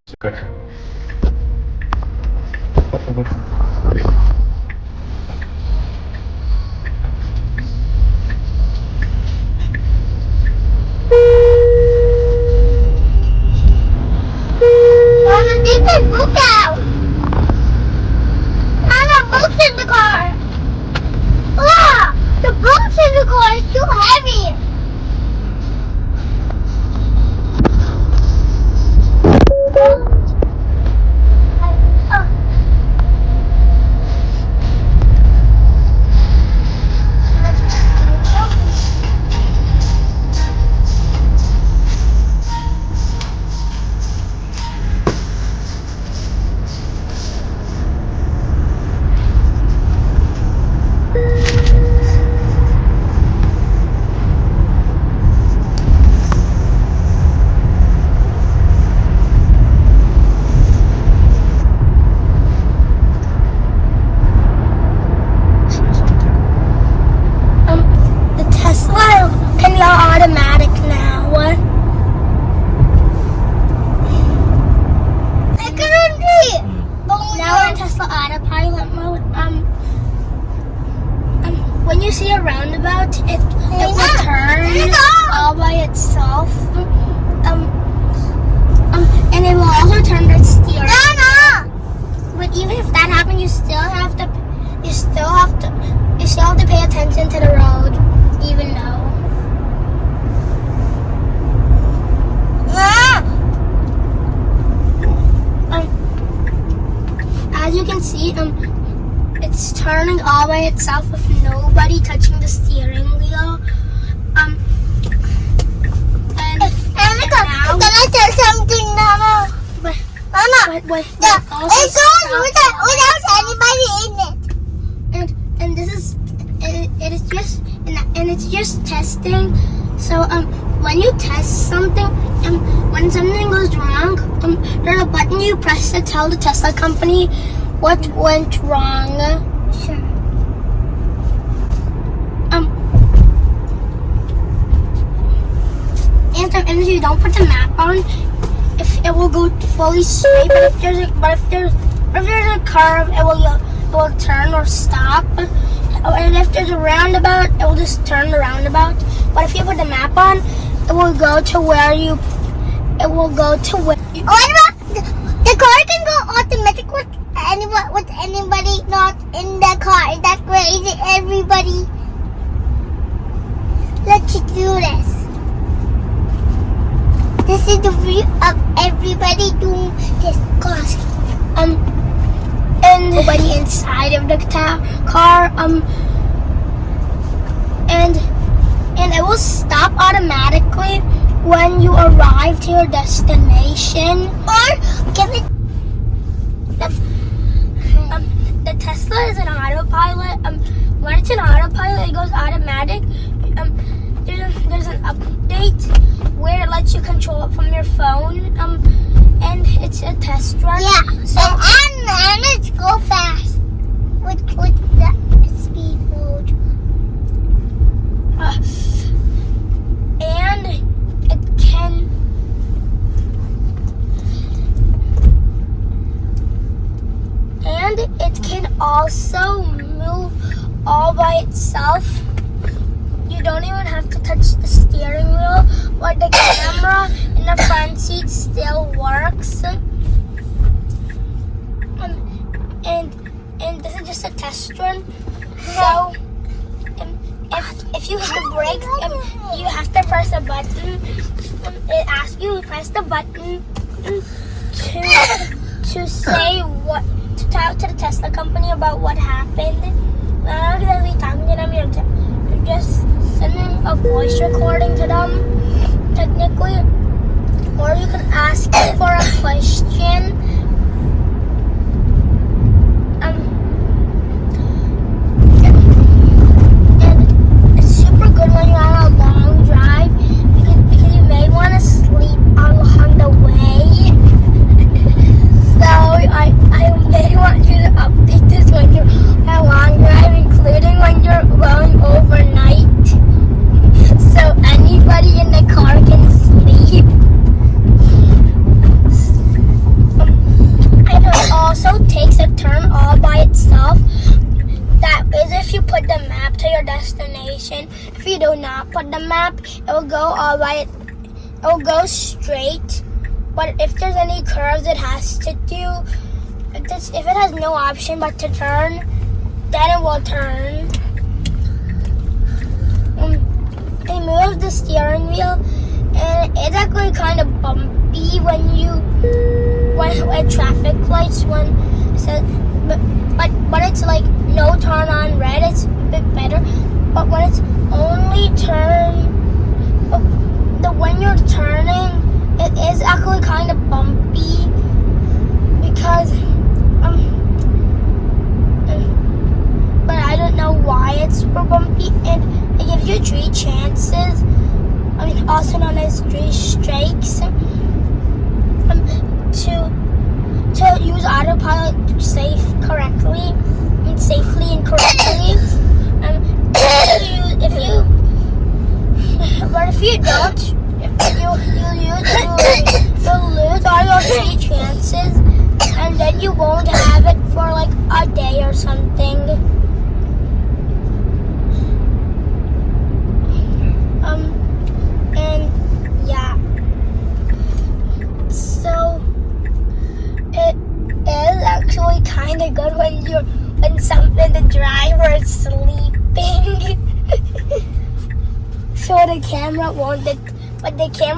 Good. Mama, take my book out. Mama, books in the car. Look, the books in the car is too heavy. The Tesla can go automatic now. What? I couldn't read. Now we're in Tesla AutoPilot mode. When you see a roundabout, it will turn all by itself. And it will also turn the steering. But even if that happens, you still have to pay attention to the road, even though. As you can see, it's turning all by itself with nobody touching the steering wheel. And now, can I tell something, Mama? Mama, it goes without anybody in it. And this is it's just testing. So when you test something, when something goes wrong, there's a button you press to tell the Tesla company what went wrong. Sure. And if you don't put the map on, if it will go fully straight. But if there's a curve, it will turn or stop. And if there's a roundabout, it will just turn the roundabout. But if you put the map on, it will go to where you. It will go to where. What about the car can go automatic with anybody not in the car? Is that crazy? Everybody, let's do this. This is the view of everybody doing this class. And nobody inside of the car. And it will stop automatically when you arrive to your destination. Or give it. The Tesla is an autopilot. When it's an autopilot, it goes automatic. There's an update where it lets you control it from your phone. And it's a test run. Yeah. So and let's go fast with the speed mode. And it can. And it can also move all by itself. You don't even have to touch the steering wheel, but the camera in the front seat still works. And this is just a test run. So if you hit the brakes, you have to press a button. It asks you to press the button to say what. To talk to the Tesla company about what happened. Not really talking to them, you're just sending a voice recording to them, technically. Or you can ask for a question. And it's super good when you're on a long drive because you may want to sleep along the way. So I may want you to update this when you're on a long drive, including when you're going overnight. So anybody in the car can sleep. itself. That is if you put the map to your destination. If you do not put the map, it will go all right. It will go straight. But if there's any curves it has to do, if it has no option but to turn, then it will turn. I moved the steering wheel, and it's actually kind of bumpy when at traffic lights but it's like no turn on red. It's a bit better. But when it's only turn, when you're turning, it is actually kind of bumpy because but I don't know why it's super bumpy, and it gives you 3 chances. Also known as 3 strikes, to use autopilot safely and correctly. But if you don't, you'll lose all your 3 chances, and then you won't have it for like a day or something. And yeah, so it is actually kind of good when the driver is sleeping. So the camera won't, but the camera